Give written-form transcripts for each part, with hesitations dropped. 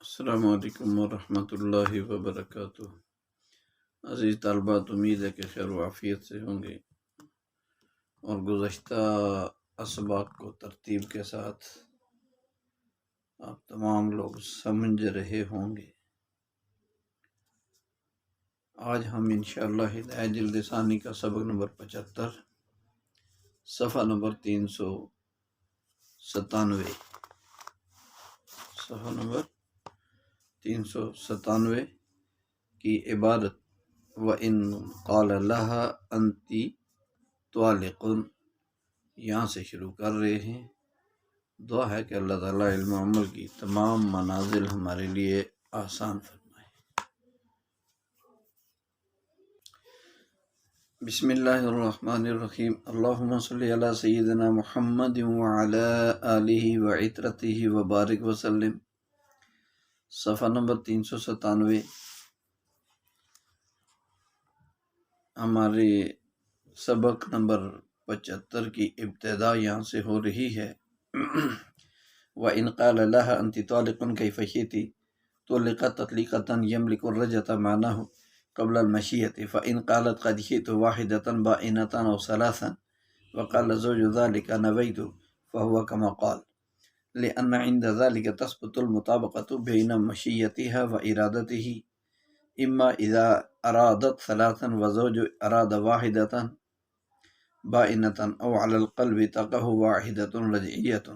السلام علیکم ورحمۃ اللہ وبرکاتہ۔ عزیز طالبات، امید ہے کہ خیر و عافیت سے ہوں گے اور گزشتہ اسباق کو ترتیب کے ساتھ آپ تمام لوگ سمجھ رہے ہوں گے۔ آج ہم انشاءاللہ ہدایہ جلد ثانی کا سبق نمبر 75 صفحہ نمبر 397 صفحہ نمبر 397 کی عبارت وَإِن قَالَ لَهَا أَنْتِ طَالِقٌ یہاں سے شروع کر رہے ہیں۔ دعا ہے کہ اللہ تعالیٰ علم و عمل کی تمام منازل ہمارے لیے آسان فرمائے۔ بسم اللہ الرحمن الرحیم۔ اللہم صلی علی سیدنا محمد وعلی آلہ وعطرتہ وبارک وسلم۔ صفحہ نمبر 397 ہمارے سبق نمبر 75 کی ابتدا یہاں سے ہو رہی ہے۔ وَإِنْ قَالَ لَهَا أَنْتِ طَالِقٌ كَيْفَ شِئْتِ طُلِّقَتْ تَطْلِيقَةً يَمْلِكُ الرَّجْعَةَ مَعْنَاهُ قبل المشية، فإن قالت قد شئت واحدة بائنة أو ثلاثا وقال زوج ذلك نويت فهو كما قال، لأن عند ذلك تثبت المطابقة بين مشيتها وإرادته، إما إذا أرادت ثلاثا وزوج أراد واحدة بائنة أو على القلب تقه واحدة رجعية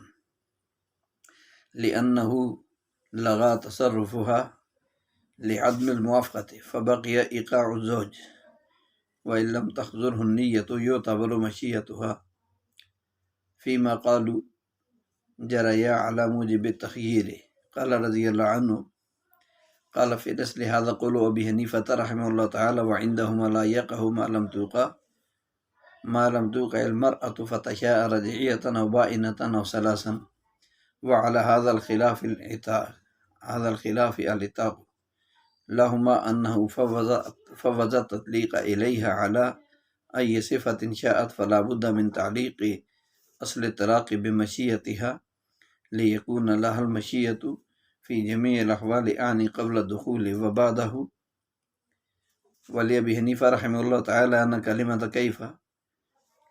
لأنه لغى تصرفها لعدم الموافقة فبقي إيقاع الزوج، وإن لم تحضره النية يعتبر مشيتها، فيما قالوا جريا على موجب التخيير۔ قال رضي الله عنه قال في نسل هذا قول أبي حنيفة رحمه الله تعالى وعندهما لا يقع ما لم توقع المرأة فتشاء رجعية أو بائنة أو ثلاثا، وعلى هذا الخلاف العتاق لهما أنه فوز التطليق إليها على أي صفة شاءت، فلا بد من تعليق أصل الطلاق بمشيتها ليكون لها المشية في جميع الأحوال أعني قبل الدخول وبعده۔ ولأبي حنيفة رحمه الله تعالى أن كلمة كيف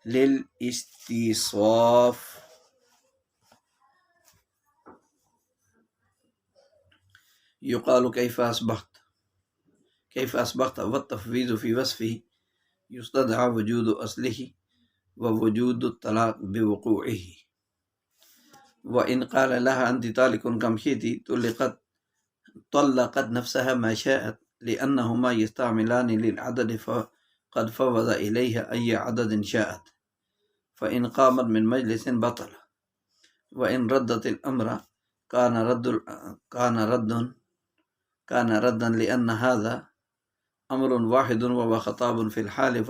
للاستيصاف يقال كيف أصبحت والتفويض في وصفه يستدعى وجود أصله ووجود الطلاق بوقوعه۔ وإن قال لها أنت طالق كم شئت طلقت نفسها ما شاءت، لأنهما يستعملان للعدد فقد فوض إليها أي عدد شاءت، فإن قامت من مجلس بطل، وإن ردت الأمر كان ردا لأن هذا أمر واحد وهو خطاب في الحال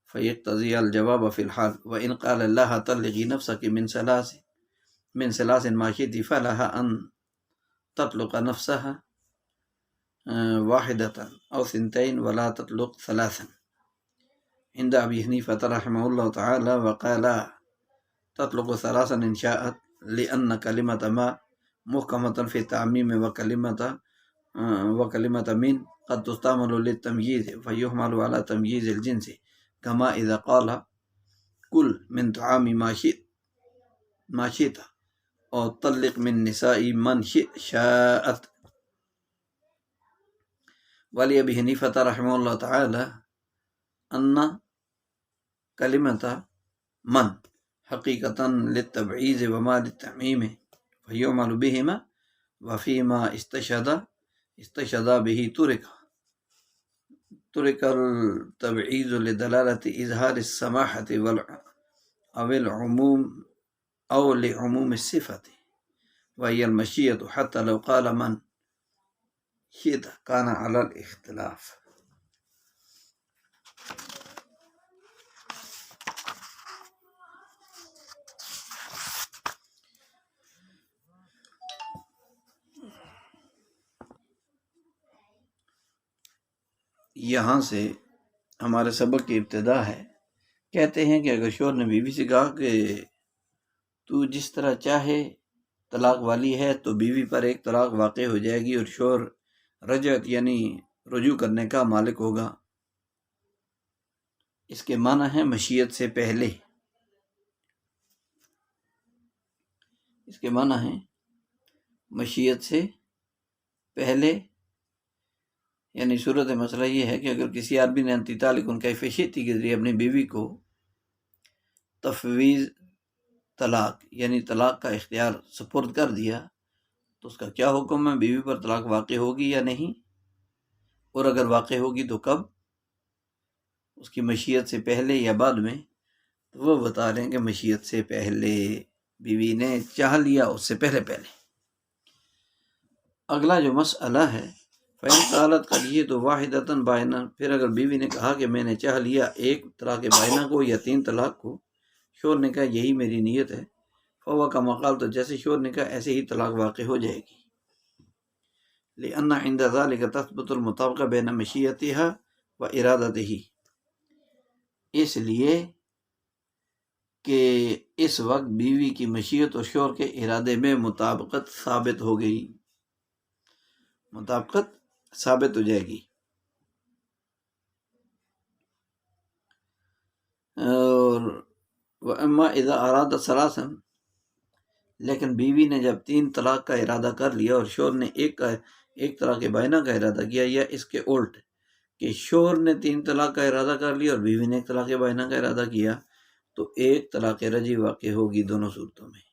فيقتضي الجواب في الحال۔ وإن قال لها طلقي نفسك من ثلاث ما شئت فلها أن تطلق نفسها واحدة أو ثنتين ولا تطلق ثلاثا عند أبي حنيفة رحمه الله تعالى، وقال تطلق ثلاثا إن شاءت، لأن كلمة ما محكمة في التعميم، وكلمة من قد تستعمل للتمييز فيحمل على تمييز الجنس، كما إذا قال كل من طعام ما شئت أو طلق من نساء من شاءت۔ ولأبي حنيفة رحمه الله تعالى أن كلمة من حقيقة للتبعيض وما للتعميم فيعمل بهما، وفيما استشهد به ترك التبعيض لدلالة إظهار السماحة أو العموم أو لعموم الصفة، وهي المشية حتى لو قال من شئت كان على الاختلاف۔ یہاں سے ہمارے سبق کی ابتدا ہے۔ کہتے ہیں کہ اگر شوہر نے بیوی سے کہا کہ تو جس طرح چاہے طلاق والی ہے تو بیوی پر ایک طلاق واقع ہو جائے گی اور شوہر رجعت یعنی رجوع کرنے کا مالک ہوگا۔ اس کے معنی ہے مشیت سے پہلے، اس کے معنی ہے مشیت سے پہلے، یعنی صورت مسئلہ یہ ہے کہ اگر کسی آدمی نے انتی طالق کیف شئتی کے ذریعے اپنی بیوی کو تفویض طلاق یعنی طلاق کا اختیار سپرد کر دیا تو اس کا کیا حکم ہے؟ بیوی پر طلاق واقع ہوگی یا نہیں، اور اگر واقع ہوگی تو کب، اس کی مشیت سے پہلے یا بعد میں؟ تو وہ بتا رہے ہیں کہ مشیت سے پہلے، بیوی نے چاہ لیا اس سے پہلے پہلے۔ اگلا جو مسئلہ ہے فَإِنْ قَالَتْ قَدْ جِئْتُ وَاحِدَةً بَائِنَةً، پھر اگر بیوی نے کہا کہ میں نے چاہ لیا ایک طلاق بائنہ کو یا 3 طلاق کو، شوہر نے کہا یہی میری نیت ہے، فَهُوَ كَمَا قَالَ، تو جیسے شوہر نے کہا ایسے ہی طلاق واقع ہو جائے گی۔ لِأَنَّ عِنْدَ ذَلِكَ تَثْبُتُ الْمُطَابَقَةُ بَيْنَ مَشِيَّتِهَا وَإِرَادَتِهِ، اس لیے کہ اس وقت بیوی کی مشیت اور شوہر کے ارادے میں مطابقت ثابت ہو گئی، مطابقت ثابت ہو جائے گی۔ اور وَأَمَّا إِذَا أَرَادَ ثَلَاثًا، لیکن بیوی نے جب 3 طلاق کا ارادہ کر لیا اور شوہر نے ایک طلاق بائنہ کا ارادہ کیا، یا اس کے الٹ کہ شوہر نے 3 طلاق کا ارادہ کر لیا اور بیوی نے 1 طلاق بائنہ کا ارادہ کیا، تو 1 طلاق رجعی واقع ہوگی دونوں صورتوں میں۔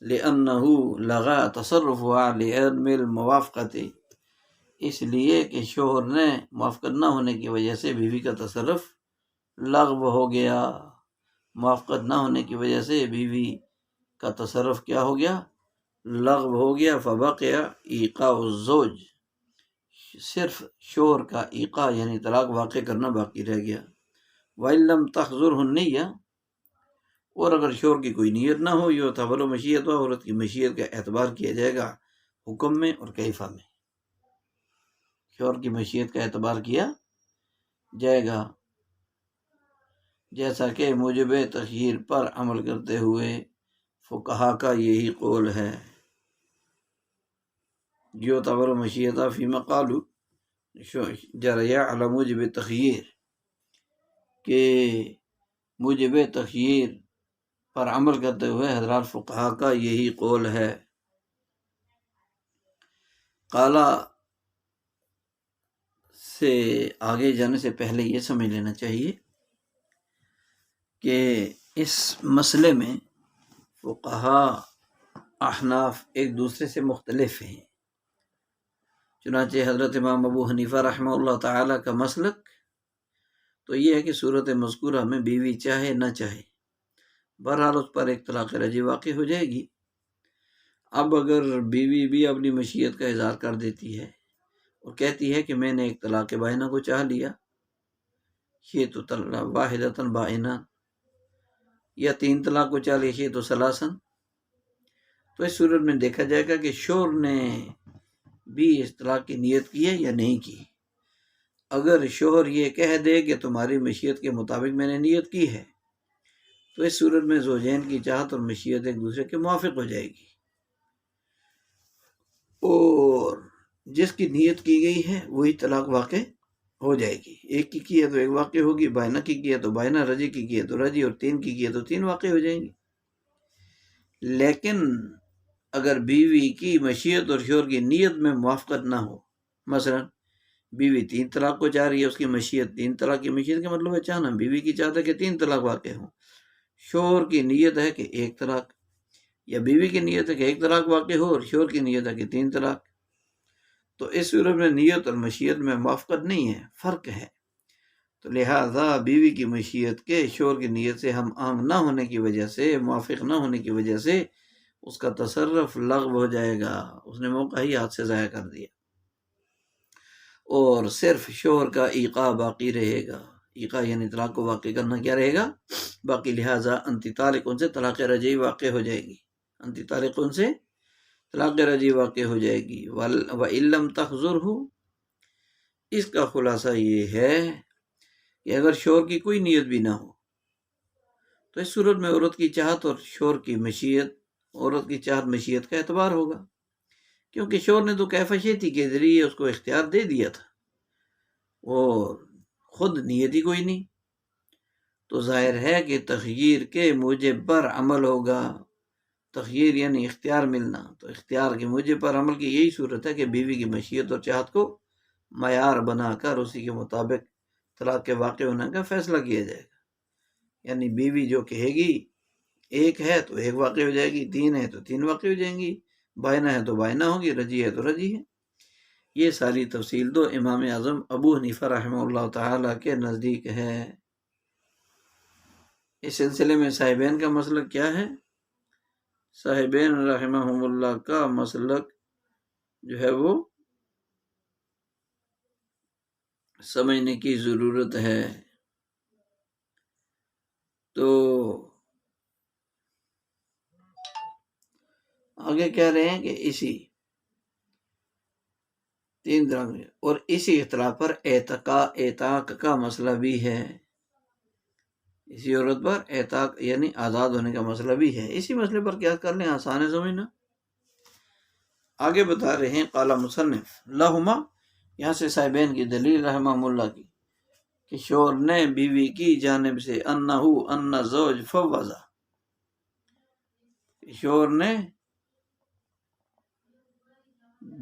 لِأَنَّهُ لَغَا تَصَرُّفُهَا لِعَدْمِ الْمُوَافَقَةِ، اس لیے کہ شوہر نے موافقت نہ ہونے کی وجہ سے بیوی کا تصرف لغو ہو گیا، موافقت نہ ہونے کی وجہ سے بیوی کا تصرف کیا ہو گیا؟ لغو ہو گیا۔ فَبَقِيَ إِيقَاعُ الزَّوْجِ، صرف شوہر کا ایقاع یعنی طلاق واقع کرنا باقی رہ گیا۔ وَإِن لَمْ تَحْضُرْهُ النِّيَّةُ، اور اگر شوہر کی کوئی نیت نہ ہو، یعتبر مشیت، عورت کی مشیت کا اعتبار کیا جائے گا حکم میں اور کیفہ میں، شوہر کی مشیت کا اعتبار کیا جائے گا، جیسا کہ موجب تخییر پر عمل کرتے ہوئے فقہا کا یہی قول ہے۔ یعتبر مشیتہ فیما قالوا جریا علی موجب تخییر، کہ موجب تخییر پر عمل کرتے ہوئے حضرات فقہا کا یہی قول ہے۔ قالا سے آگے جانے سے پہلے یہ سمجھ لینا چاہیے کہ اس مسئلے میں فقہا احناف ایک دوسرے سے مختلف ہیں۔ چنانچہ حضرت امام ابو حنیفہ رحمہ اللہ تعالی کا مسلک تو یہ ہے کہ صورت مذکورہ میں بیوی چاہے نہ چاہے بہرحال اس پر 1 طلاق رجعی واقع ہو جائے گی۔ اب اگر بیوی بھی اپنی مشیت کا اظہار کر دیتی ہے اور کہتی ہے کہ میں نے 1 طلاق بائنہ کو چاہ لیا، یہ تو واحدۃ بائنہ، یا 3 طلاق کو چاہ لیا، یہ تو ثلاثاً، تو اس صورت میں دیکھا جائے گا کہ شوہر نے بھی اس طلاق کی نیت کی ہے یا نہیں کی۔ اگر شوہر یہ کہہ دے کہ تمہاری مشیت کے مطابق میں نے نیت کی ہے، تو اس صورت میں زوجین کی چاہت اور مشیت ایک دوسرے کے موافق ہو جائے گی، اور جس کی نیت کی گئی ہے وہی طلاق واقع ہو جائے گی۔ ایک کی ہے تو 1 واقع ہوگی، بائنہ کی ہے تو بائنہ، رجعی کی ہے تو رجعی، اور 3 کی ہے تو 3 واقع ہو جائیں گی۔ لیکن اگر بیوی کی مشیت اور شوہر کی نیت میں موافقت نہ ہو، مثلا بیوی 3 طلاق کو چاہ رہی ہے، اس کی مشیت 3 طلاق کی مشیت کا مطلب ہے چاہنا، بیوی کی چاہت ہے کہ 3 طلاق واقع ہوں، شوہر کی نیت ہے کہ 1 طلاق، یا بیوی کی نیت ہے کہ 1 طلاق واقع ہو اور شوہر کی نیت ہے کہ 3 طلاق، تو اس صورت میں نیت اور مشیت میں موافقت نہیں ہے، فرق ہے۔ تو لہذا بیوی کی مشیت کے شوہر کی نیت سے ہم آہنگ نہ ہونے کی وجہ سے، موافق نہ ہونے کی وجہ سے اس کا تصرف لغو ہو جائے گا، اس نے موقع ہی ہاتھ سے ضائع کر دیا، اور صرف شوہر کا ایقاع باقی رہے گا۔ ایقاع یعنی طلاق کو واقع کرنا کیا رہے گا؟ باقی، لہٰذا انتی طالق سے طلاق رجعی واقع ہو جائے گی، انتی طالق سے طلاق رجعی واقع ہو جائے گی۔ وَإِن لَمْ تَحْضُرْهُ، اس کا خلاصہ یہ ہے کہ اگر شوہر کی کوئی نیت بھی نہ ہو، تو تو اس صورت میں عورت کی چاہت اور شوہر کی مشیت، عورت کی چاہت مشیت کا اعتبار ہوگا، کیونکہ شوہر نے تو کیف شئتی کے ذریعے اس کو اختیار دے دیا تھا اور خود نیت ہی کوئی نہیں، تو ظاہر ہے کہ تخییر کے موجب پر عمل ہوگا۔ تخییر یعنی اختیار ملنا، تو اختیار کے موجب پر عمل کی یہی صورت ہے کہ بیوی کی مشیت اور چاہت کو معیار بنا کر اسی کے مطابق طلاق کے واقع ہونے کا فیصلہ کیا جائے گا۔ یعنی بیوی جو کہے گی ایک ہے تو ایک واقع ہو جائے گی، تین ہے تو تین واقع ہو جائیں گی، بائنا ہے تو بائنا ہوگی، رجی ہے تو رجی ہے۔ یہ ساری تفصیل تو امام اعظم ابو حنیفہ رحمہ اللہ تعالی کے نزدیک ہے۔ اس سلسلے میں صاحبین کا مسلک کیا ہے؟ صاحبین رحمہ اللہ کا مسلک جو ہے وہ سمجھنے کی ضرورت ہے۔ تو آگے کہہ رہے ہیں کہ اسی تین طرح میں اور اسی اختلاف پر اعتاق کا مسئلہ بھی ہے، اسی عورت پر اعتاق یعنی آزاد ہونے کا مسئلہ بھی ہے۔ اسی مسئلے پر کیا کر لیں، آسان ہے سمجھنا۔ آگے بتا رہے ہیں قال مصنف لہما، یہاں سے صاحبین کی دلیل رحمہ اللہ کی کہ شوہر نے بیوی کی جانب سے ان زوج فوضا، شوہر نے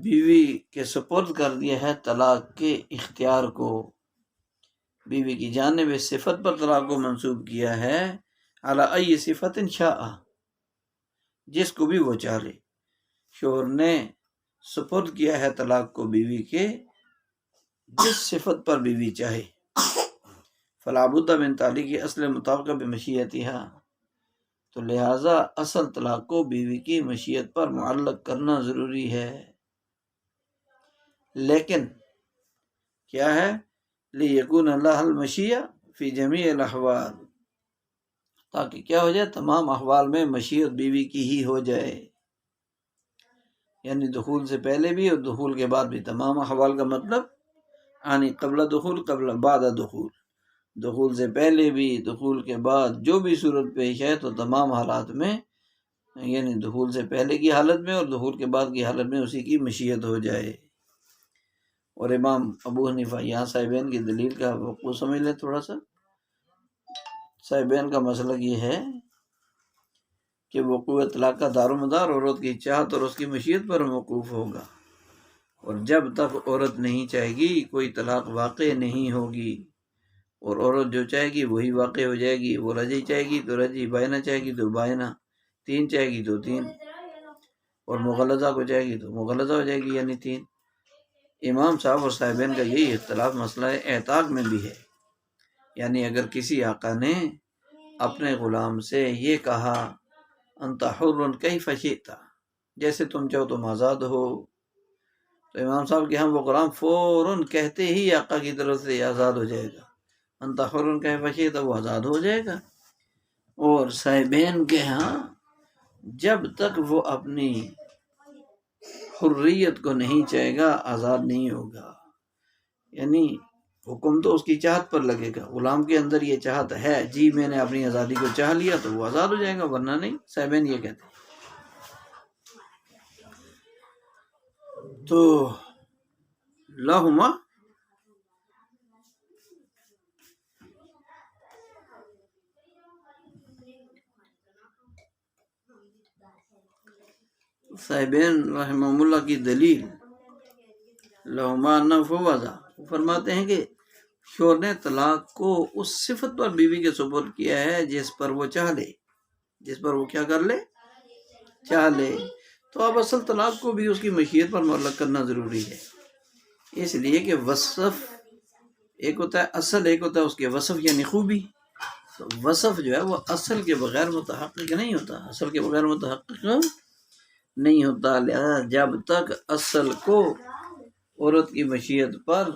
بیوی کے سپرد کر دیا ہے طلاق کے اختیار کو، بیوی کی جانب اس صفت پر طلاق کو منسوب کیا ہے، علی ای صفت شاء، جس کو بھی وہ چاہے۔ شوہر نے سپرد کیا ہے طلاق کو بیوی کے جس صفت پر بیوی چاہے، فلا بد من تعلیق اصل مطابقہ بمشیتھا، تو لہذا اصل طلاق کو بیوی کی مشیت پر معلق کرنا ضروری ہے۔ لیکن کیا ہے، لیکون لها المشیہ فی جمیع الاحوال، تاکہ کیا ہو جائے، تمام احوال میں مشیت بیوی کی ہی ہو جائے، یعنی دخول سے پہلے بھی اور دخول کے بعد بھی، تمام احوال کا مطلب یعنی قبل دخول، قبل بعد دخول، دخول سے پہلے بھی دخول کے بعد جو بھی صورت پیش ہے تو تمام حالات میں، یعنی دخول سے پہلے کی حالت میں اور دخول کے بعد کی حالت میں اسی کی مشیت ہو جائے۔ اور امام ابو حنیفہ، یہاں صاحبین کی دلیل کا وقوع سمجھ لیں تھوڑا سا۔ صاحبین کا مسئلہ یہ ہے کہ وقوع طلاق کا دار و مدار عورت کی چاہت اور اس کی مشیت پر موقوف ہوگا، اور جب تک عورت نہیں چاہے گی کوئی طلاق واقع نہیں ہوگی، اور عورت جو چاہے گی وہی واقع ہو جائے گی۔ وہ رجی چاہے گی تو رجی، بائنا چاہے گی تو بائنا، تین چاہے گی تو تین، اور مغلظہ کو چاہے گی تو مغلظہ ہو جائے گی یعنی تین۔ امام صاحب اور صاحبین کا یہی اختلاف مسئلہ اعتاق میں بھی ہے، یعنی اگر کسی آقا نے اپنے غلام سے یہ کہا انت حر کیف شئت، جیسے تم چاہو تم آزاد ہو، تو امام صاحب کے ہاں وہ غلام فوراً کہتے ہی آقا کی طرف سے آزاد ہو جائے گا، انت حر کیف شئت، وہ آزاد ہو جائے گا۔ اور صاحبین کے ہاں جب تک وہ اپنی حریت کو نہیں چاہے گا آزاد نہیں ہوگا، یعنی حکم تو اس کی چاہت پر لگے گا، غلام کے اندر یہ چاہت ہے جی میں نے اپنی آزادی کو چاہ لیا تو وہ آزاد ہو جائے گا، ورنہ نہیں۔ صاحبین یہ کہتے ہیں۔ تو لہما صاحبین رحمہ اللہ کی دلیل لہما نفوذا، فرماتے ہیں کہ شوہر نے طلاق کو اس صفت پر بیوی کے سپرد کیا ہے جس پر وہ چاہ لے، جس پر وہ کیا کر لے، چاہ لے۔ تو اب اصل طلاق کو بھی اس کی مشیت پر معلق کرنا ضروری ہے، اس لیے کہ وصف ایک ہوتا ہے اصل، ایک ہوتا ہے اس کے وصف یعنی خوبی، تو وصف جو ہے وہ اصل کے بغیر متحقق نہیں ہوتا، اصل کے بغیر متحقق نہیں ہوتا۔ لہذا جب تک اصل کو عورت کی مشیت پر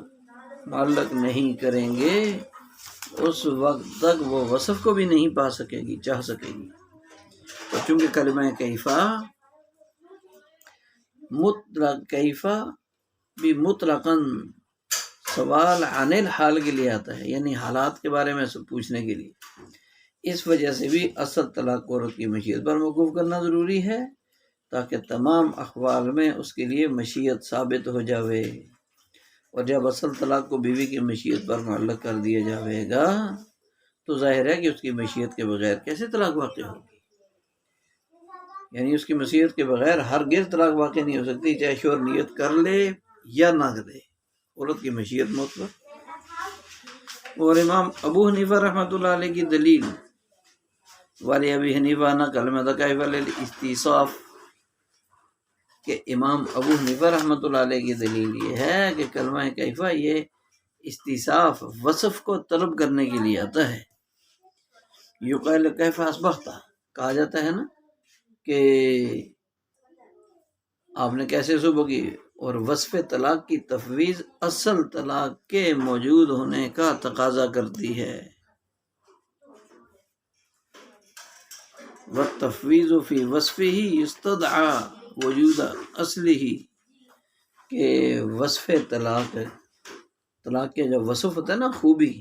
معلق نہیں کریں گے اس وقت تک وہ وصف کو بھی نہیں پا سکے گی، چاہ سکے گی۔ تو چونکہ کلمہ کیفا مطلق، کیفا بھی مطلقاً سوال عن الحال کے لیے آتا ہے، یعنی حالات کے بارے میں پوچھنے کے لیے، اس وجہ سے بھی اصل طلاق عورت کی مشیت پر موقوف کرنا ضروری ہے تاکہ تمام احوال میں اس کے لیے مشیت ثابت ہو جاوے، اور جب اصل طلاق کو بیوی کی مشیت پر معلق کر دیا جاوے گا تو ظاہر ہے کہ اس کی مشیت کے بغیر کیسے طلاق واقع ہوگی، یعنی اس کی مشیت کے بغیر ہرگز طلاق واقع نہیں ہو سکتی، چاہے شوہر نیت کر لے یا نہ کرے، عورت کی مشیت معتبر۔ اور امام ابو حنیفہ رحمۃ اللہ علیہ کی دلیل والی ابی حنیفہ نہ کلمہ کیف للاستیصاف، کہ امام ابو حنیفہ رحمۃ اللہ علیہ کی دلیل یہ ہے کہ کلمہ کیفہ یہ استیصاف وصف کو طلب کرنے کے لیے آتا ہے۔ یقال کیف اصبحت، کہا جاتا ہے نا کہ آپ نے کیسے صبح کی، اور وصف طلاق کی تفویض اصل طلاق کے موجود ہونے کا تقاضا کرتی ہے۔ والتفویض فی وصفہ یستدعی وجود اصلہ، کہ وصف طلاق کے جو وصف ہوتا ہے نا خوبی،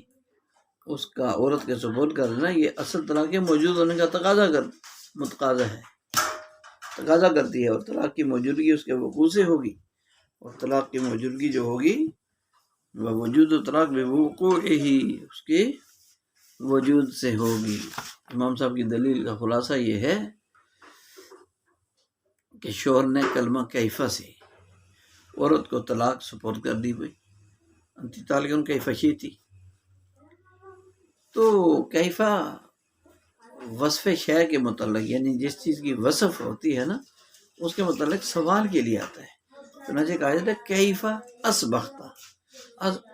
اس کا عورت کے سپورٹ کر دینا، یہ اصل طلاق کے موجود ہونے کا تقاضا کرتی ہے، اور طلاق کی موجودگی اس کے وقوع سے ہوگی، اور طلاق کی موجودگی جو ہوگی وہ وجود طلاق بوقوع ہی اس کے وجود سے ہوگی۔ امام صاحب کی دلیل کا خلاصہ یہ ہے کہ شوہر نے کلمہ کیفہ سے عورت کو طلاق سپرد کر دی ہوئی، انتی طالق کیفہ شئتی، تو کیفہ وصف شے کے متعلق، یعنی جس چیز کی وصف ہوتی ہے نا اس کے متعلق سوال کے لیے آتا ہے، چنانچہ کہا جاتا ہے کیفہ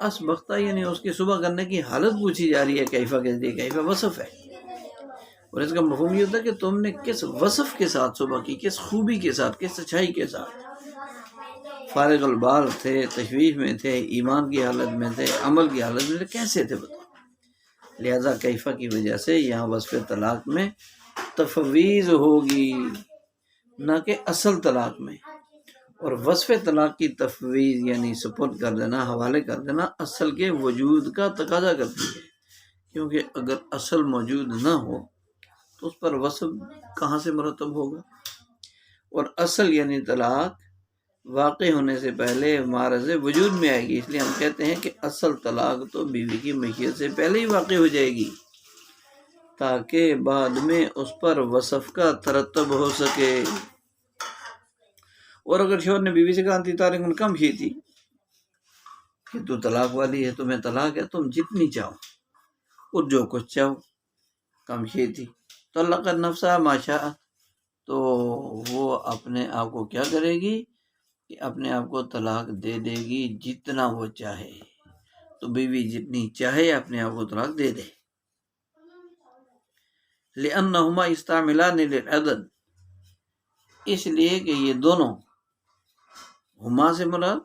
اسبختہ، یعنی اس کی صبح کرنے کی حالت پوچھی جا رہی ہے کیفہ کے ذریعے، کیفہ وصف ہے، اور اس کا مفہوم یہ ہوتا ہے کہ تم نے کس وصف کے ساتھ صبح کی، کس خوبی کے ساتھ، کس اچھائی کے ساتھ، فارغ البال تھے، تشویش میں تھے، ایمان کی حالت میں تھے، عمل کی حالت میں تھے، کیسے تھے بتاؤ۔ لہذا کیفہ کی وجہ سے یہاں وصف طلاق میں تفویض ہوگی نہ کہ اصل طلاق میں، اور وصف طلاق کی تفویض یعنی سپرد کر دینا، حوالے کر دینا اصل کے وجود کا تقاضا کرتی ہے، کیونکہ اگر اصل موجود نہ ہو تو اس پر وصف کہاں سے مرتب ہوگا، اور اصل یعنی طلاق واقع ہونے سے پہلے معرض وجود میں آئے گی، اس لیے ہم کہتے ہیں کہ اصل طلاق تو بیوی کی مشیت سے پہلے ہی واقع ہو جائے گی تاکہ بعد میں اس پر وصف کا ترتب ہو سکے۔ اور اگر شوہر نے بیوی سے کہا انتی طالق کم شئتی، کہ تو طلاق والی ہے، تمہیں طلاق ہے، تم جتنی چاہو اور جو کچھ چاہو، کم شئتی طلقت نفسها ما شاء، تو وہ اپنے آپ کو کیا کرے گی کہ اپنے آپ کو طلاق دے دے گی جتنا وہ چاہے، تو بیوی جتنی چاہے اپنے آپ کو طلاق دے دے۔ لأنہما استعملان للعدد، اس لیے کہ یہ دونوں، ہما سے مراد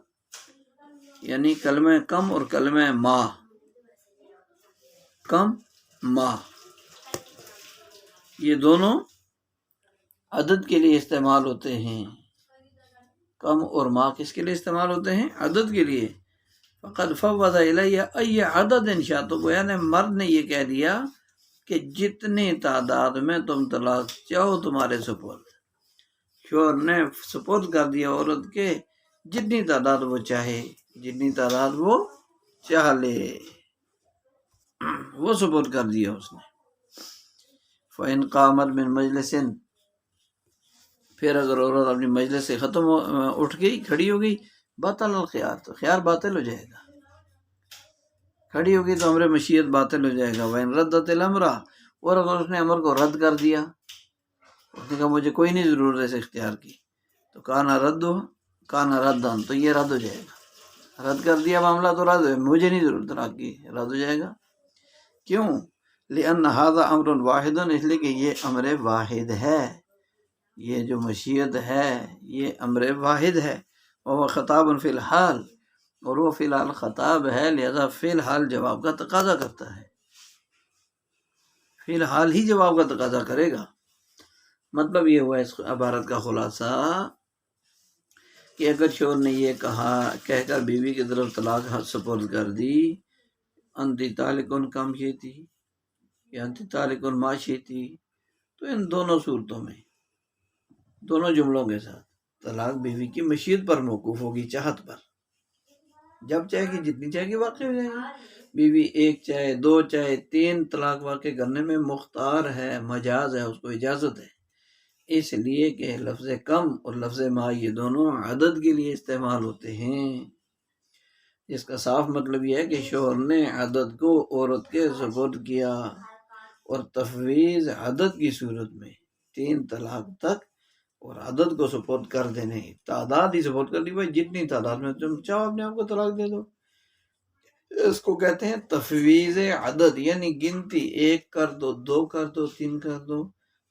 یعنی کلمہ کم اور کلمہ ما، کم ما، یہ دونوں عدد کے لیے استعمال ہوتے ہیں۔ کم اور ما کس کے لیے استعمال ہوتے ہیں؟ عدد کے لیے۔ فقد فوض الی ای عدد شاء، تو گویا نے مرد نے یہ کہہ دیا کہ جتنی تعداد میں تم طلاق چاہو تمہارے سپرد، شوہر نے سپرد کر دیا عورت کے جتنی تعداد وہ چاہے، جتنی تعداد وہ چاہ لے، وہ سپرد کر دیا اس نے۔ فَإِنْ قَامَتْ مِنْ مَجْلِسٍ، پھر اگر عورت اپنی مجلس سے اٹھ گئی، کھڑی ہو گئی، باطل الخیار، تو خیار باطل ہو جائے گا، کھڑی ہو گئی تو امر مشیت باطل ہو جائے گا۔ وَإِنْ رَدَّتِ الْأَمْرَ، اور اگر اس نے امر کو رد کر دیا، اس نے کہا مجھے کوئی نہیں ضرورت ہے اس اختیار کی، تو کانا ردن، تو یہ رد ہو جائے گا، رد کر دیا معاملہ تو رد ہے، مجھے نہیں ضرورت طلاق کی، رد ہو جائے گا۔ کیوں؟ لأن هذا امر واحد، اس لیے کہ یہ امر واحد ہے، یہ جو مشیت ہے یہ امر واحد ہے، وہ خطاب فی الحال، اور وہ فی الحال خطاب ہے، لہذا فی الحال جواب کا تقاضا کرتا ہے، فی الحال ہی جواب کا تقاضا کرے گا۔ مطلب یہ ہوا اس عبارت کا خلاصہ کہ اگر شوہر نے یہ کہہ کر بیوی کی طرف طلاق سپرد کر دی، انتی طالق کم شئتی، یا انت طالق معاشیتی، تو ان دونوں صورتوں میں دونوں جملوں کے ساتھ طلاق بیوی کی مشیت پر موقوف ہوگی، چاہت پر، جب چاہے گی جتنی چاہے گی واقع ہو جائے گی۔ بیوی ایک چاہے دو چاہے تین طلاق واقع کرنے میں مختار ہے، مجاز ہے، اس کو اجازت ہے، اس لیے کہ لفظ کم اور لفظ ما یہ دونوں عدد کے لیے استعمال ہوتے ہیں، جس کا صاف مطلب یہ ہے کہ شوہر نے عدد کو عورت کے سپرد کیا، اور تفویض عدد کی صورت میں 3 طلاق تک اور عدد کو سپورٹ کر دینے، تعداد ہی سپورٹ کر دی، بھائی جتنی تعداد میں تم چاہو اپنے آپ کو طلاق دے دو، اس کو کہتے ہیں تفویض عدد، یعنی گنتی 1 کر دو، 2 کر دو، 3 کر دو،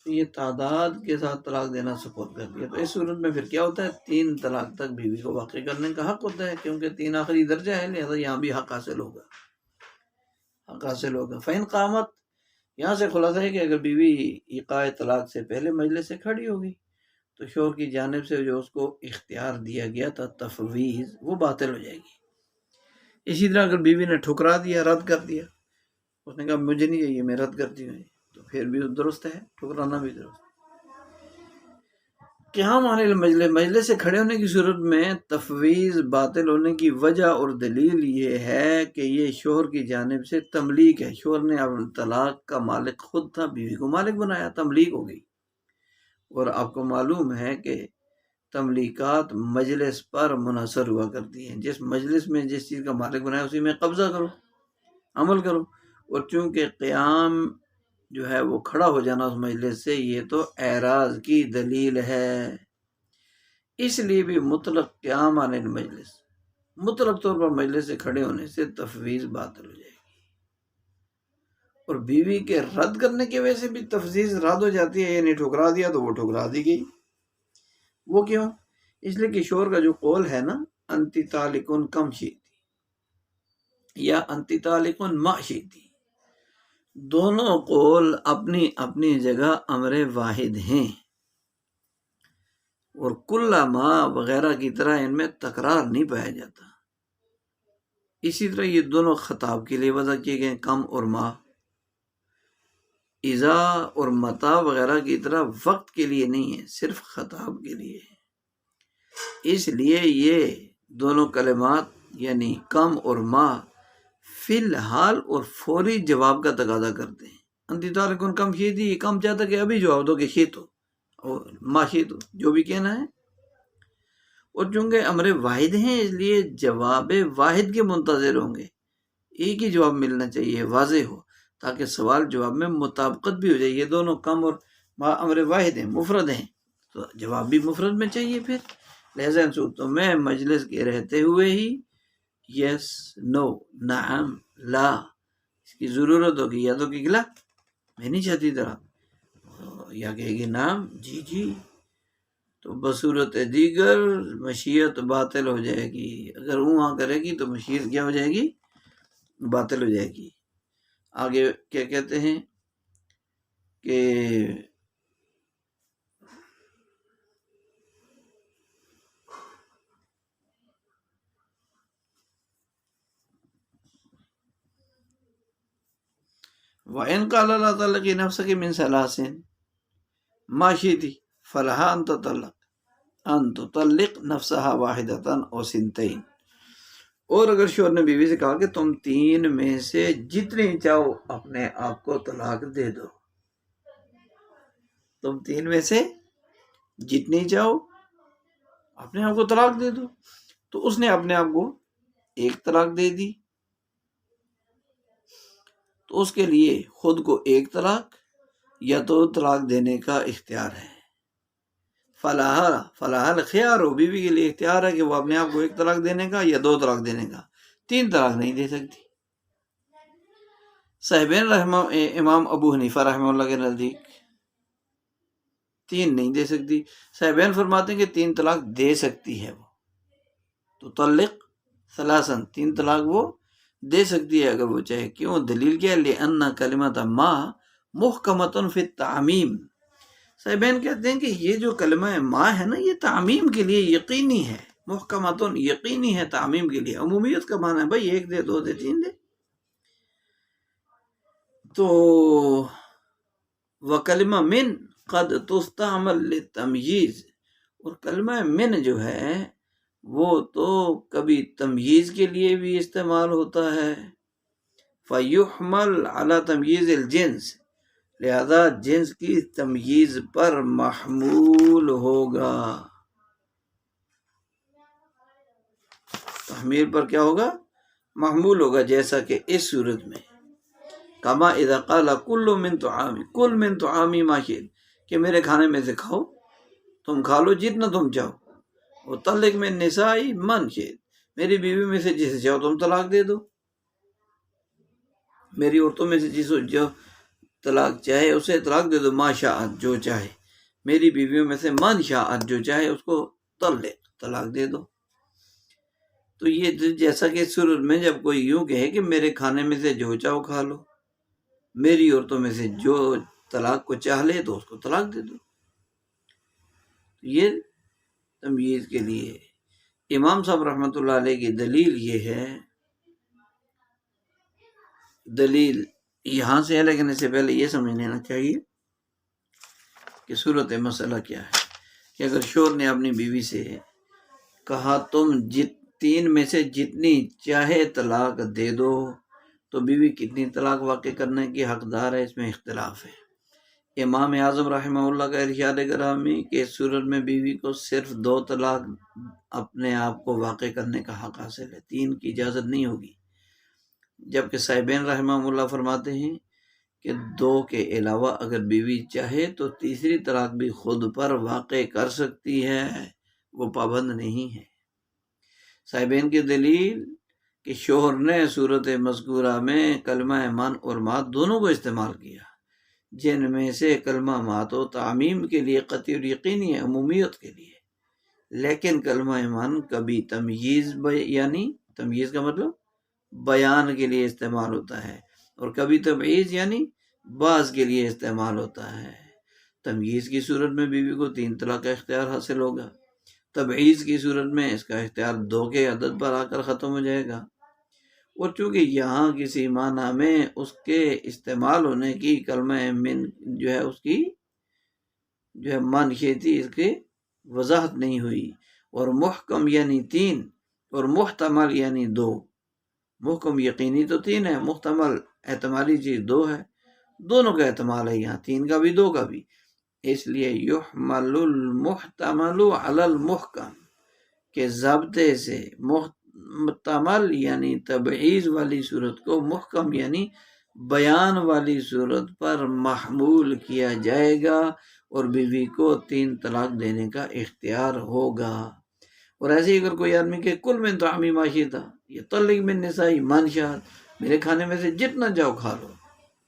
تو یہ تعداد کے ساتھ طلاق دینا سپورٹ کر دیا۔ تو اس صورت میں پھر کیا ہوتا ہے، 3 طلاق تک بیوی کو واقع کرنے کا حق ہوتا ہے، کیونکہ 3 آخری درجہ ہے، لہذا یہاں بھی حق حاصل ہوگا، حق حاصل ہوگا۔ فَإِنْ قامت، یہاں سے خلاصہ ہے کہ اگر بیوی ایقاع طلاق سے پہلے مجلس سے کھڑی ہوگی تو شوہر کی جانب سے جو اس کو اختیار دیا گیا تھا تفویض، وہ باطل ہو جائے گی۔ اسی طرح اگر بیوی نے ٹھکرا دیا، رد کر دیا، اس نے کہا مجھے نہیں چاہیے، میں رد کرتی ہوں، تو پھر بھی درست ہے، ٹھکرانا بھی درست ہے۔ قیام عن المجلس، مجلس سے کھڑے ہونے کی صورت میں تفویض باطل ہونے کی وجہ اور دلیل یہ ہے کہ یہ شوہر کی جانب سے تملیک ہے، شوہر نے طلاق کا مالک خود تھا، بیوی کو مالک بنایا، تملیک ہو گئی۔ اور آپ کو معلوم ہے کہ تملیکات مجلس پر منحصر ہوا کرتی ہیں، جس مجلس میں جس چیز کا مالک بنایا اسی میں قبضہ کرو، عمل کرو، اور چونکہ قیام جو ہے وہ کھڑا ہو جانا اس مجلس سے، یہ تو اعراض کی دلیل ہے، اس لیے بھی مطلق قیام عن المجلس، مطلق طور پر مجلس سے کھڑے ہونے سے تفویض باطل ہو جائے گی، اور بیوی کے رد کرنے کی وجہ سے بھی تفویض رد ہو جاتی ہے، یعنی ٹھکرا دیا تو وہ ٹھکرا دی گئی۔ وہ کیوں؟ اس لیے کہ شوہر کا جو قول ہے نا، انتی طالقن کم شیتی یا انتی طالقن ما شیتی، دونوں قول اپنی اپنی جگہ امر واحد ہیں، اور کل ما وغیرہ کی طرح ان میں تکرار نہیں پایا جاتا۔ اسی طرح یہ دونوں خطاب کے لیے وضع کیے گئے، کم اور ما، اذا اور متا وغیرہ کی طرح وقت کے لیے نہیں ہے، صرف خطاب کے لیے ہے۔ اس لیے یہ دونوں کلمات یعنی کم اور ما فی الحال اور فوری جواب کا تقاضا کرتے ہیں۔ انتی طالقن کم شیتی، یہ کم چاہتا کہ ابھی جواب دو کہ شیتو اور ما شیتو، جو بھی کہنا ہے، اور چونکہ امر واحد ہیں اس لیے جواب واحد کے منتظر ہوں گے، ایک ہی جواب ملنا چاہیے، واضح ہو، تاکہ سوال جواب میں مطابقت بھی ہو جائے۔ یہ دونوں کم اور ما امر واحد ہیں، مفرد ہیں، تو جواب بھی مفرد میں چاہیے پھر، لہذا ان صورتوں میں مجلس کے رہتے ہوئے ہی یس، نو، نعم، لا، اس کی ضرورت ہوگی، یا تو کہ لا میں نہیں چاہتی طرح، یا کہے گی نعم، جی جی، تو بصورت دیگر مشیت باطل ہو جائے گی، اگر وہاں کرے گی تو مشیت کیا ہو جائے گی، باطل ہو جائے گی۔ آگے کیا کہتے ہیں کہ وَإِنْ قَالَ لَا تَطَلِّقِي نَفْسَكِ مِنْ ثَلَاثٍ مَا شِئْتِ فَلَهَا أَنْ تَطَلَّقَ أَنْ تُطَلِّقَ نَفْسَهَا وَاحِدَةً أَوْ ثِنْتَيْنِ، اور اگر شوہر نے بیوی سے کہا کہ تم 3 میں سے جتنی چاہو اپنے آپ کو طلاق دے دو، تم 3 میں سے جتنی چاہو اپنے آپ کو طلاق دے دو، تو اس نے اپنے آپ کو 1 طلاق دے دی، تو اس کے لیے خود کو 1 طلاق یا 2 طلاق دینے کا اختیار ہے۔ فلاح الخیار ہو، بیوی کے لیے اختیار ہے کہ وہ اپنے آپ کو 1 طلاق دینے کا یا 2 طلاق دینے کا، 3 طلاق نہیں دے سکتی۔ صاحبین امام ابو حنیفہ رحمہ اللہ کے نزدیک 3 نہیں دے سکتی، صاحبین فرماتے ہیں کہ 3 طلاق دے سکتی ہے، وہ تو طلق ثلاثاً، 3 طلاق وہ دے سکتی ہے اگر وہ چاہے۔ کیوں؟ دلیل کیا ہے؟ لِأَنَّ كَلِمَةَ مَا مُحْكَمَةٌ فِي التَّعْمِيمِ، صاحبین کہتے ہیں کہ یہ جو کلمہ ما ہے نا، یہ تعمیم کے لیے یقینی ہے، محکمتن یقینی ہے، تعمیم کے لیے، عمومیت کا معنی ہے بھائی 1 دے، 2 دے، 3 دے۔ تو وکلمہ من قد تستعمل للتمییز، اور کلمہ من جو ہے وہ تو کبھی تمییز کے لیے بھی استعمال ہوتا ہے، فیحمل علی تمییز الجنس، لہذا جنس کی تمییز پر محمول ہوگا، تحمیل پر کیا ہوگا؟ محمول ہوگا، جیسا کہ اس صورت میں کما اذا قال کل من طعامی، کل من طعامی ما شئت، کہ میرے کھانے میں سے کھاؤ، تم کھا لو جتنا تم چاہو، وطلق من نسائی من شئت، میری بیوی میں سے جسے چاہو تم طلاق دے دو، میری عورتوں میں سے جس جو طلاق چاہے اسے طلاق دے دو، ما شاءت جو چاہے، میری بیویوں میں سے من شاءت جو چاہے اس کو طلاق دے دو۔ تو یہ جیسا کہ صورت میں جب کوئی یوں کہے کہ میرے کھانے میں سے جو چاہو کھا لو، میری عورتوں میں سے جو طلاق کو چاہ لے تو اس کو طلاق دے دو، یہ تمییز کے لیے۔ امام صاحب رحمۃ اللہ علیہ کی دلیل یہ ہے، دلیل یہاں سے ہے، لیکن اس سے پہلے یہ سمجھ لینا چاہیے کہ صورت مسئلہ کیا ہے، کہ اگر شوہر نے اپنی بیوی سے کہا تم تین میں سے جتنی چاہے طلاق دے دو، تو بیوی کتنی طلاق واقع کرنے کی حقدار ہے، اس میں اختلاف ہے۔ امام اعظم رحمہ اللہ کا ارشاد گرامی کہ اس صورت میں بیوی کو صرف 2 طلاق اپنے آپ کو واقع کرنے کا حق حاصل ہے، 3 کی اجازت نہیں ہوگی، جبکہ صاحبین رحمہ اللہ فرماتے ہیں کہ 2 کے علاوہ اگر بیوی چاہے تو تیسری طلاق بھی خود پر واقع کر سکتی ہے، وہ پابند نہیں ہے۔ صاحبین کی دلیل کہ شوہر نے صورت مذکورہ میں کلمہ من اور مات دونوں کو استعمال کیا، جن میں سے کلمہ مات و تعمیم کے لیے قطعی اور یقینی ہے، عمومیت کے لیے، لیکن کلمہ من کبھی تمییز، یعنی تمییز کا مطلب بیان کے لیے استعمال ہوتا ہے، اور کبھی تبعیض یعنی بعض کے لیے استعمال ہوتا ہے۔ تمییز کی صورت میں بیوی کو 3 طلاق کا اختیار حاصل ہوگا، تبعیض کی صورت میں اس کا اختیار 2 کے عدد پر آ کر ختم ہو جائے گا، اور چونکہ یہاں کسی معنی میں اس کے استعمال ہونے کی کلمہ من جو ہے اس کی جو ہے منشی تھی، اس کی وضاحت نہیں ہوئی، اور محکم یعنی 3 اور محتمل یعنی 2، محکم یقینی تو 3 ہے، محتمل احتمالی چیز 2 ہے، دونوں کا احتمال ہے یہاں، 3 کا بھی 2 کا بھی، اس لیے یحمل المحتمل علی المحکم، کہ ضابطے سے محتمل یعنی تبعیض والی صورت کو محکم یعنی بیان والی صورت پر محمول کیا جائے گا، اور بیوی کو 3 طلاق دینے کا اختیار ہوگا۔ اور ایسے ہی اگر کوئی آدمی کہ کل من طعامی ما شئت، یہ طلق من نسائی من شاءت، میرے کھانے میں سے جتنا جاؤ کھا لو،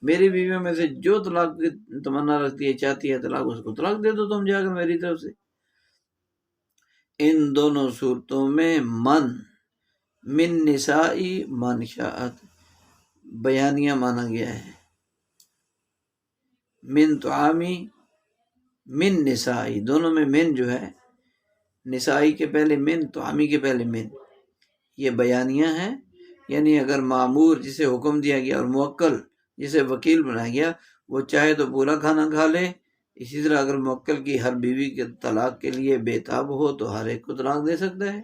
میری بیویوں میں سے جو طلاق کی تمنا رکھتی ہے، چاہتی ہے طلاق، اس کو طلاق دے دو تم جا کر میری طرف سے۔ ان دونوں صورتوں میں من نسائی من شاءت بیانیہ مانا گیا ہے، من طعامی من نسائی، دونوں میں من جو ہے نسائی کے پہلے من، طعامی کے پہلے من، یہ بیانیہ ہے، یعنی اگر مامور جسے حکم دیا گیا اور موکل جسے وکیل بنایا گیا وہ چاہے تو پورا کھانا کھا لے، اسی طرح اگر موکل کی ہر بیوی کے طلاق کے لیے بےتاب ہو تو ہر ایک کو طلاق دے سکتا ہے۔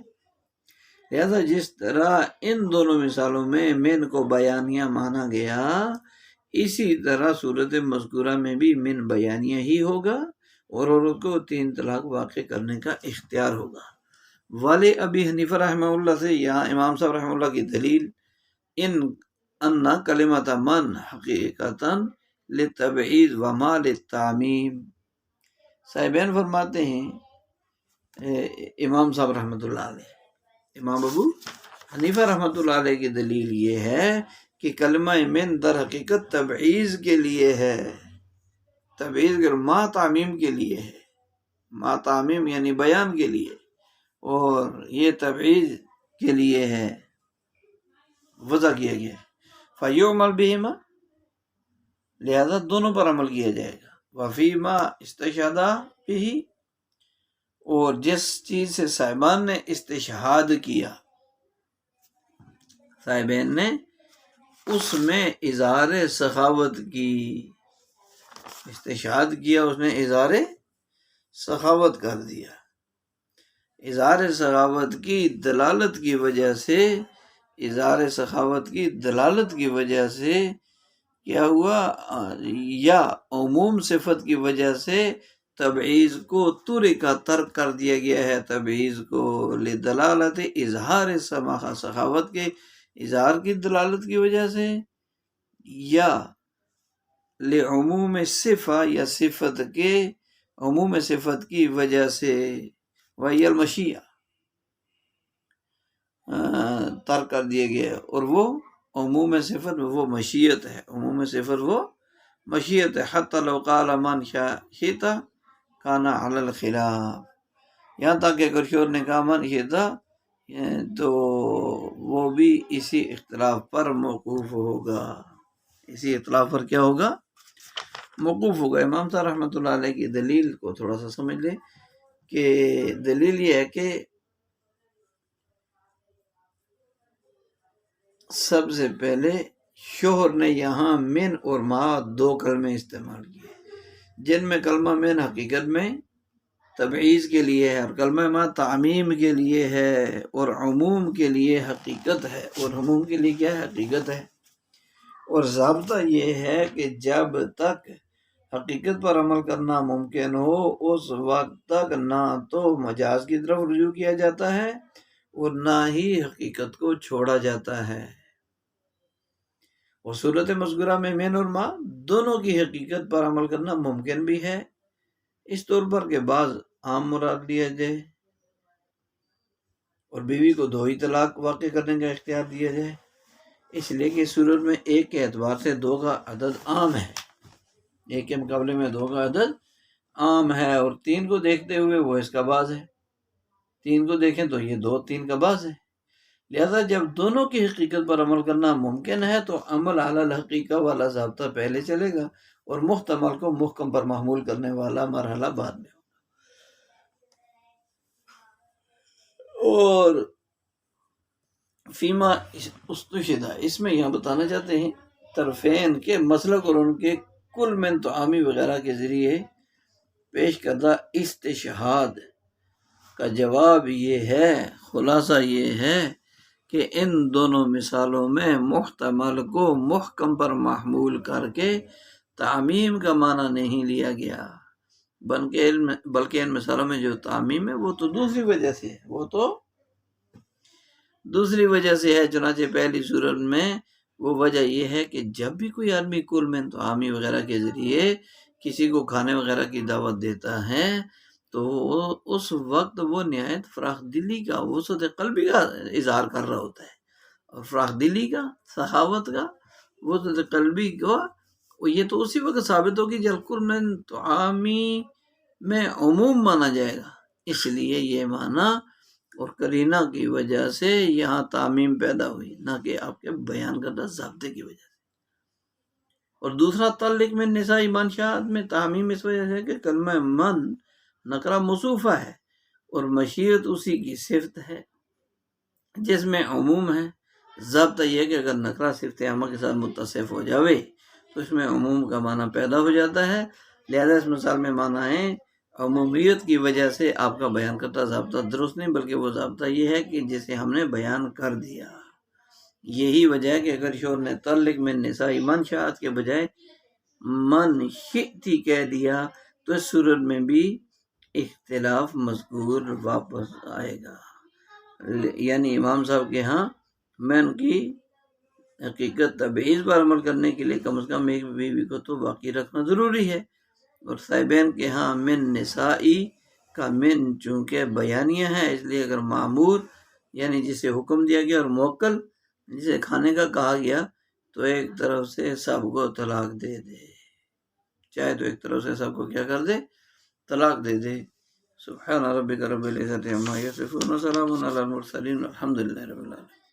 لہذا جس طرح ان دونوں مثالوں میں من کو بیانیہ مانا گیا، اسی طرح صورت مذکورہ میں بھی من بیانیہ ہی ہوگا، اور عورت کو 3 طلاق واقع کرنے کا اختیار ہوگا۔ والے ابی حنیفہ رحمہ اللہ سے یہاں امام صاحب رحمہ اللہ کی دلیل ان کلمۃ من حقیقتاً للتبعیض وما للتعمیم، صاحبین فرماتے ہیں امام صاحب رحمۃ اللہ علیہ، امام ابو حنیفہ رحمۃ اللہ علیہ کی دلیل یہ ہے کہ کلمہ من در حقیقت تبعیض کے لیے ہے، تبعیض ما تعمیم کے لیے ہے، ما تعمیم یعنی بیان کے لیے، اور یہ تبعیض کے لیے ہے، وضع کیا گیا ہے۔ فیعمل بہما، لہذا دونوں پر عمل کیا جائے گا، وفیما استشہدا بھی، اور جس چیز سے صاحبان نے استشہاد کیا، صاحبین نے اس میں اظہار سخاوت کی استشہاد کیا، اس نے اظہار سخاوت کر دیا۔ اظہار سخاوت کی دلالت کی وجہ سے، اظہار سخاوت کی دلالت کی وجہ سے کیا ہوا، یا عموم صفت کی وجہ سے تبعیض کو کا ترک کر دیا گیا ہے، تبعیض کو لدلالت اظہار سخاوت کے اظہار کی دلالت کی وجہ سے، یا لعموم صفہ یا صفت کے عموم صفت کی وجہ سے، وہی المشیہ ترک کر دیا گیا ہے، اور وہ عموم صفت وہ مشیت ہے، عموم صفت وہ مشیت ہے۔ حتی لو قال من شئت کان علی الخلاف، یہاں تک کہ اگر شور نے کہا من شئت تو وہ بھی اسی اختلاف پر موقوف ہوگا، اسی اختلاف پر کیا ہوگا، موقوف ہوگا۔ امام صاحب رحمۃ اللہ علیہ کی دلیل کو تھوڑا سا سمجھ لیں، کہ دلیل یہ ہے کہ سب سے پہلے شوہر نے یہاں من اور ما دو کلمے استعمال کیے، جن میں کلمہ من حقیقت میں تبعیض کے لیے ہے، اور کلمہ ما تعمیم کے لیے ہے، اور عموم کے لیے حقیقت ہے، اور عموم کے لیے کیا ہے، حقیقت ہے۔ اور ضابطہ یہ ہے کہ جب تک حقیقت پر عمل کرنا ممکن ہو، اس وقت تک نہ تو مجاز کی طرف رجوع کیا جاتا ہے اور نہ ہی حقیقت کو چھوڑا جاتا ہے۔ اور صورت مذکورہ میں من اور ما دونوں کی حقیقت پر عمل کرنا ممکن بھی ہے، اس طور پر کہ بعض عام مراد لیا جائے اور بیوی کو دو ہی طلاق واقع کرنے کا اختیار دیا جائے، اس لیے کہ صورت میں ایک کے اعتبار سے دو کا عدد عام ہے، ایک کے مقابلے میں دو کا عدد عام ہے، اور تین کو دیکھتے ہوئے وہ اس کا بعض ہے، تین کو دیکھیں تو یہ دو تین کا بعض ہے۔ لہذا جب دونوں کی حقیقت پر عمل کرنا ممکن ہے تو عمل علی الحقیقہ والا ضابطہ پہلے چلے گا، اور محتمل کو محکم پر محمول کرنے والا مرحلہ بعد میں ہوگا۔ اور فیما استشہد، اس میں یہاں بتانا چاہتے ہیں طرفین کے مسلک اور ان کے کل من تعامی وغیرہ کے ذریعے پیش کردہ استشہاد کا جواب یہ ہے، خلاصہ یہ ہے کہ ان دونوں مثالوں میں محتمل کو محکم پر محمول کر کے تعمیم کا معنی نہیں لیا گیا، بلکہ ان مثالوں میں جو تعمیم ہے وہ تو دوسری وجہ سے ہے، وہ تو دوسری وجہ سے ہے۔ چنانچہ پہلی صورت میں وہ وجہ یہ ہے کہ جب بھی کوئی آدمی کل من تعامی وغیرہ کے ذریعے کسی کو کھانے وغیرہ کی دعوت دیتا ہے تو اس وقت وہ نہایت فراخ دلی کا، وسعت قلبی کا اظہار کر رہا ہوتا ہے، اور فراخ دلی کا، سخاوت کا، وسعت قلبی کا یہ تو اسی وقت ثابت ہوگی جب کل من تعامی میں عموم مانا جائے گا، اس لیے یہ معنی اور قرینہ کی وجہ سے یہاں تعمیم پیدا ہوئی، نہ کہ آپ کے بیان کردہ ضابطے کی وجہ سے۔ اور دوسرا تعلق میں نساء منشاءات میں تعمیم اس وجہ سے کہ کلمہ من نکرہ موصوفہ ہے اور مشیت اسی کی صفت ہے جس میں عموم ہے۔ ضابطہ یہ کہ اگر نکرہ صفت عامہ کے ساتھ متصف ہو جاوے تو اس میں عموم کا معنی پیدا ہو جاتا ہے، لہذا اس مثال میں معنی ہے عمومیت کی وجہ سے آپ کا بیان کرتا ضابطہ درست نہیں، بلکہ وہ ضابطہ یہ ہے کہ جسے ہم نے بیان کر دیا۔ یہی وجہ ہے کہ اگر شوہر نے تعلق میں نساء منشاءات کے بجائے من شئتی کہہ دیا تو اس صورت میں بھی اختلاف مذکور واپس آئے گا، یعنی امام صاحب کے ہاں من کی حقیقت تبعیض پر عمل کرنے کے لیے کم از کم ایک بیوی کو تو باقی رکھنا ضروری ہے، اور صاحبین کے ہاں من نسائی کا من چونکہ بیانیہ ہے، اس لیے اگر معمور یعنی جسے حکم دیا گیا اور موکل جسے کھانے کا کہا گیا تو ایک طرف سے سب کو طلاق دے دے، چاہے تو ایک طرف سے سب کو کیا کر دے، طلاق دے دے۔ سبحان ربک رب العزت عما یصفون وسلام علی المرسلین والحمد للہ رب العالمین۔